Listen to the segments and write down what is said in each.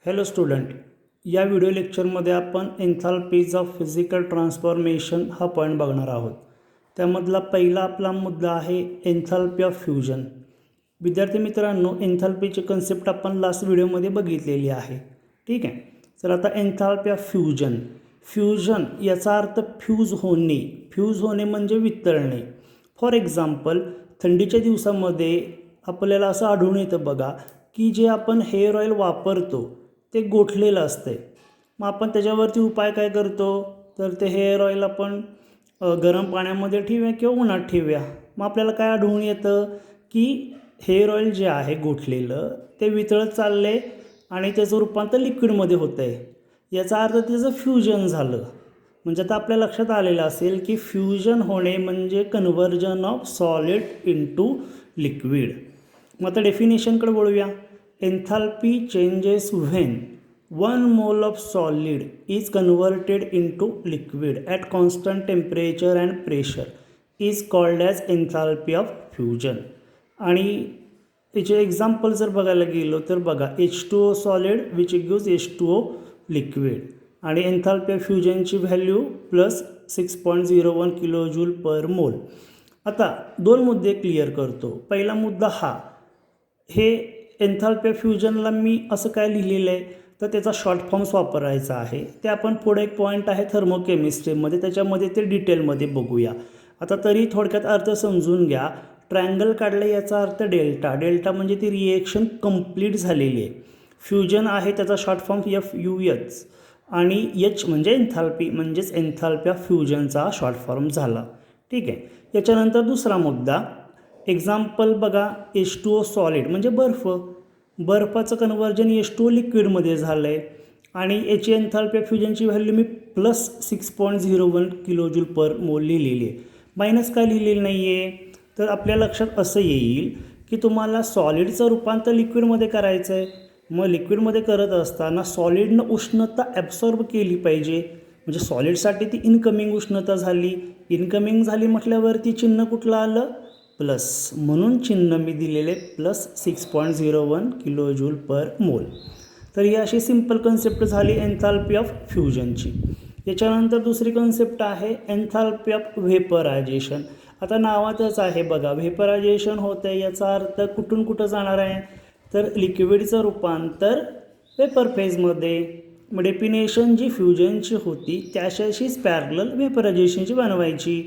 Hello student, या video लेक्चरमध्ये आपण एन्थाल्पीज ऑफ फिजिकल ट्रान्सफॉर्मेशन हा पॉईंट बघणार आहोत. त्यामधला पहिला आपला मुद्दा आहे एन्थाल्पी ऑफ फ्युजन. विद्यार्थी मित्रांनो, एन्थाल्पीची कन्सेप्ट आपण लास्ट व्हिडिओमध्ये बघितलेली आहे. ठीक आहे. तर आता एन्थाल्पी ऑफ फ्युजन. फ्युजन याचा अर्थ फ्यूज होणे. फ्यूज होणे म्हणजे वितळणे. फॉर एक्झाम्पल, थंडीच्या दिवसामध्ये आपल्याला असं आढळून येतं बघा की जे आपण हेअर ऑइल वापरतो ते गोठलेलं असते. मग आपण त्याच्यावरती उपाय काय करतो, तर ते हेअर ऑइल आपण गरम पाण्यामध्ये ठेवूया किंवा उन्हात ठेवूया. मग आपल्याला काय आढळून येतं की हेअर ऑइल जे आहे गोठलेलं ते वितळत चालले आणि त्याचं रूपांतर लिक्विडमध्ये होतं आहे. याचा अर्थ त्याचं फ्युजन झालं. म्हणजे आता आपल्या लक्षात आलेलं असेल की फ्युजन होणे म्हणजे conversion of solid into liquid. मग आता डेफिनेशनकडे वळूया. Enthalpy changes when 1 mole of solid is converted into liquid at constant temperature and pressure is called as enthalpy of fusion. आणि याचे एक्झाम्पल जर बघायला गेलो तर बघा, H2O solid which gives H2O liquid. आणि एन्थाल्पी ऑफ फ्युजनची value plus 6.01 kilojoule per mole. आता दोन मुद्दे क्लिअर करतो. पहिला मुद्दा हा, हे एन्थाल्पी ऑफ फ्युजनला मी असं काय लिहिलेलं आहे, तर त्याचा शॉर्ट फॉर्म्स वापरायचा आहे. ते आपण पुढे एक पॉईंट आहे थर्मोकेमिस्ट्रीमध्ये, त्याच्यामध्ये ते डिटेलमध्ये बघूया. आता तरी थोडक्यात अर्थ समजून घ्या. ट्रायंगल काढलं याचा अर्थ डेल्टा. डेल्टा म्हणजे ती रिएक्शन कंप्लीट झालेली आहे. फ्युजन आहे त्याचा शॉर्ट फॉर्म FUH आणि H म्हणजे एन्थाल्पी, म्हणजेच एन्थाल्पी ऑफ फ्युजनचा शॉर्ट फॉर्म झाला. ठीक आहे. याच्यानंतर दुसरा मुद्दा, एक्झाम्पल बघा, H2O सॉलिड म्हणजे बर्फ. बर्फाचं कन्व्हर्जन H2O लिक्विडमध्ये झालं आहे आणि याची एन्थाल्पी ऑफ फ्युजनची व्हॅल्यू मी प्लस 6.01 किलोजूल पर मोल लिहिलेली आहे. मायनस काय लिहिलेलं नाही आहे, तर आपल्या लक्षात असं येईल की तुम्हाला सॉलिडचं रूपांतर लिक्विडमध्ये करायचं आहे. मग लिक्विडमध्ये करत असताना सॉलिडनं उष्णता ॲब्सॉर्ब केली पाहिजे. म्हणजे सॉलिडसाठी ती इनकमिंग उष्णता झाली. इनकमिंग झाली म्हटल्यावरती चिन्ह कुठलं आलं, प्लस. म्हणून चिन्ह मी दिलेले प्लस 6.01 किलोजूल पर मोल. तर ही अशी सिंपल कन्सेप्ट झाली एन्थाल्पी ऑफ फ्युजनची. याच्यानंतर दुसरी कन्सेप्ट आहे एन्थाल्पी ऑफ व्हेपरायझेशन. आता नावातच आहे बघा, व्हेपरायझेशन होतं आहे याचा अर्थ कुठून कुठं जाणार आहे, तर लिक्विडचं रूपांतर वेपर फेजमध्ये. मग डेफिनेशन जी फ्युजनची होती त्याच्याशीच पॅरलल व्हेपरायझेशनची बनवायची.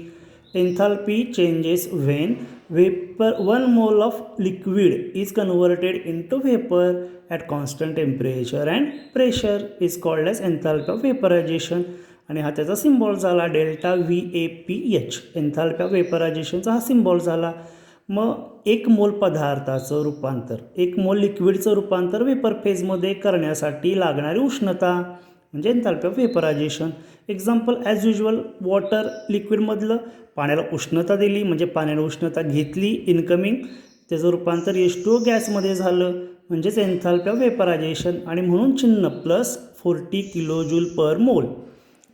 Enthalpy changes when 1 mole of liquid is converted into vapour at constant temperature and pressure is called as enthalpy of vaporisation. आणि हा त्याचा सिम्बॉल झाला डेल्टा VAPH. एन्थाल्पी ऑफ व्हेपरायझेशनचा हा सिम्बॉल झाला. मग 1 मोल पदार्थाचं रूपांतर, 1 मोल लिक्विडचं रूपांतर वेपर फेजमध्ये करण्यासाठी लागणारी उष्णता म्हणजे enthalpy of vaporisation. Example as usual, water लिक्विडमधलं पाण्याला उष्णता दिली म्हणजे पाण्याने उष्णता घेतली इनकमिंग, त्याचं रूपांतर H2O गॅसमध्ये झालं म्हणजेच एन्थाल्पी ऑफ व्हेपरायझेशन. आणि म्हणून चिन्ह प्लस 40 किलोजूल पर मोल.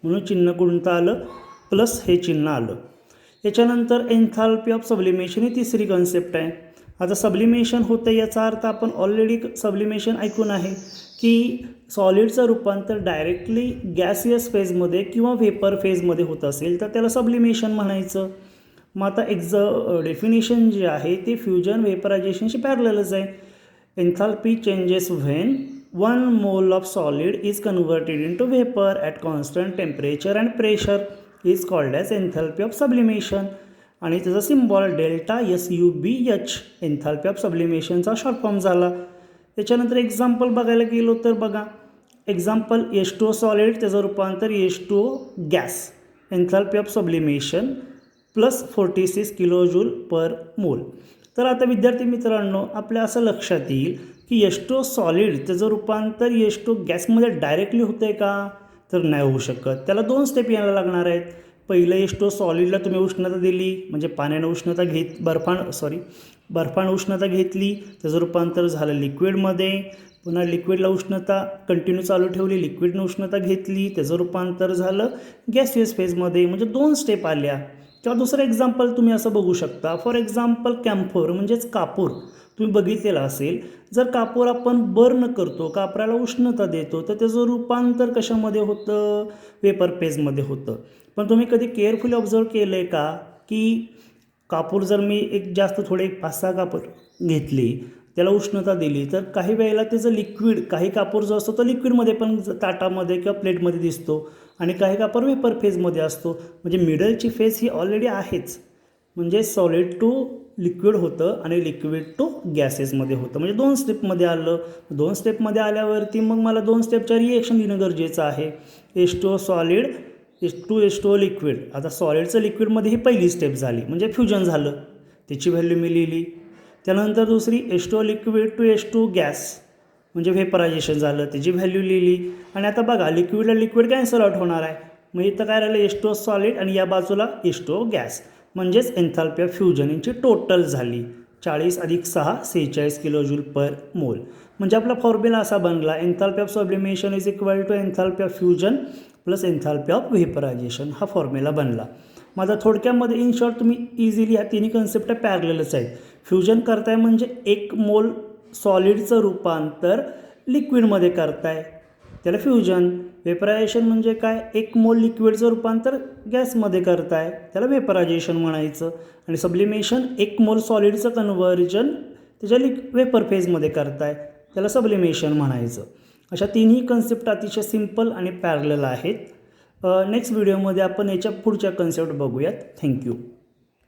म्हणून चिन्ह कोणतं आलं, प्लस हे चिन्ह आलं. याच्यानंतर एन्थाल्पी ऑफ सब्लिमेशन ही तिसरी कन्सेप्ट आहे. आता सब्लिमेशन होतं याचा अर्थ आपण ऑलरेडी सब्लिमेशन ऐकून आहे की सॉलिडचं रूपांतर डायरेक्टली गॅसियस फेजमध्ये किंवा व्हेपर फेजमध्ये होत असेल तर त्याला सब्लिमेशन म्हणायचं. मग आता डेफिनेशन जे आहे ते फ्युजन व्हेपरायझेशनशी पॅरललच आहे. Enthalpy changes when 1 mole of solid is converted into vapour at constant temperature and pressure is called as enthalpy of sublimation. आणि त्याचा symbol delta SUBH. Enthalpy of सब्लिमेशनचा शॉर्ट फॉर्म झाला. त्याच्यानंतर एक्झाम्पल बघायला गेलो तर बघा, एक्झाम्पल H2O सॉलिड त्याचं रूपांतर H2O gas. Enthalpy of sublimation plus 46 kilojoule per mole. तर आता विद्यार्थी मित्रांनो, आपल्या असं लक्षात येईल की H2O सॉलिड त्याचं रूपांतर H2O गॅसमध्ये डायरेक्टली होतं आहे का, तर नाही होऊ शकत. त्याला 2 स्टेप यायला लागणार आहेत. पहिलं H2O सॉलिडला तुम्ही उष्णता दिली म्हणजे पाण्यानं उष्णता बर्फानं उष्णता घेतली, त्याचं रूपांतर झालं लिक्विडमध्ये. पुन्हा लिक्विडला उष्णता कंटिन्यू चालू ठेवली, लिक्विडनं उष्णता घेतली, त्याचं रूपांतर झालं गॅसियस फेजमध्ये. म्हणजे 2 स्टेप आल्या. किंवा दुसरं एक्झाम्पल तुम्ही असं बघू शकता. फॉर एक्झाम्पल कॅम्फर म्हणजेच कापूर तुम्ही बघितलेला असेल. जर कापूर आपण बर्न करतो, कापराला उष्णता देतो, तर त्याचं रूपांतर कशामध्ये होतं? वेपर फेजमध्ये होतं. पण तुम्ही कधी केअरफुली ऑब्झर्व केलं आहे का की कापूर जर मी जास्त थोडे 5-6 कापूर घेतली, त्याला उष्णता दिली, तर काही वेळेला त्याचं लिक्विड, काही कापूर जो असतो तो लिक्विडमध्ये पण ताटामध्ये किंवा प्लेटमध्ये दिसतो आणि काही कापूर वेपर फेजमध्ये असतो. म्हणजे मिडलची फेज ही ऑलरेडी आहेच. म्हणजे सॉलिड टू लिक्विड होतं आणि लिक्विड टू गॅसेसमध्ये होतं. म्हणजे 2 स्टेपमध्ये आलं. 2 स्टेपमध्ये आल्यावरती मग मला 2 स्टेपच्या रिएक्शन लिहिणं गरजेचं आहे. H2O solid, H2H2O liquid. आता सॉलिडचं लिक्विडमध्ये ही पहिली स्टेप झाली, म्हणजे फ्युजन झालं, त्याची व्हॅल्यू मी लिहिली. त्यानंतर दुसरी H2O liquid to H2 gas, म्हणजे व्हेपरायझेशन झालं, त्याची व्हॅल्यू लिहिली. आणि आता बघा लिक्विडला लिक्विड कॅन्सल आउट होणार आहे. मग इथं काय राहिलं? H2O सॉलिड आणि या बाजूला H2O गॅस, म्हणजेच एन्थाल्पी ऑफ फ्युजन यांची टोटल झाली 40 + 6 46 किलोजूल पर मोल. म्हणजे आपला फॉर्म्युला असा बनला, enthalpy of sublimation is equal to enthalpy of fusion plus enthalpy of vaporisation. हा फॉर्म्युला बनला. माझा थोडक्यामध्ये इन शॉर्ट तुम्ही इझिली ह्या तिन्ही कन्सेप्ट पॅरलेलच आहेत. फ्युजन करताय म्हणजे 1 मोल सॉलिडचं रूपांतर लिक्विडमध्ये करताय, त्याला फ्युजन. वेपरायझेशन म्हणजे काय? 1 मोल लिक्विडचं रूपांतर गॅसमध्ये करताय, त्याला वेपरायझेशन म्हणायचं. आणि सब्लिमेशन 1 मोल सॉलिडचं कन्व्हर्जन त्याच्या वेपर फेजमध्ये करताय, त्याला सब्लिमेशन म्हणायचं. अशा तिन्ही कन्सेप्ट अतिशय सिम्पल आणि पॅरलल आहेत. नेक्स्ट व्हिडिओमध्ये आपण याच्या पुढच्या कन्सेप्ट बघूयात. थँक्यू.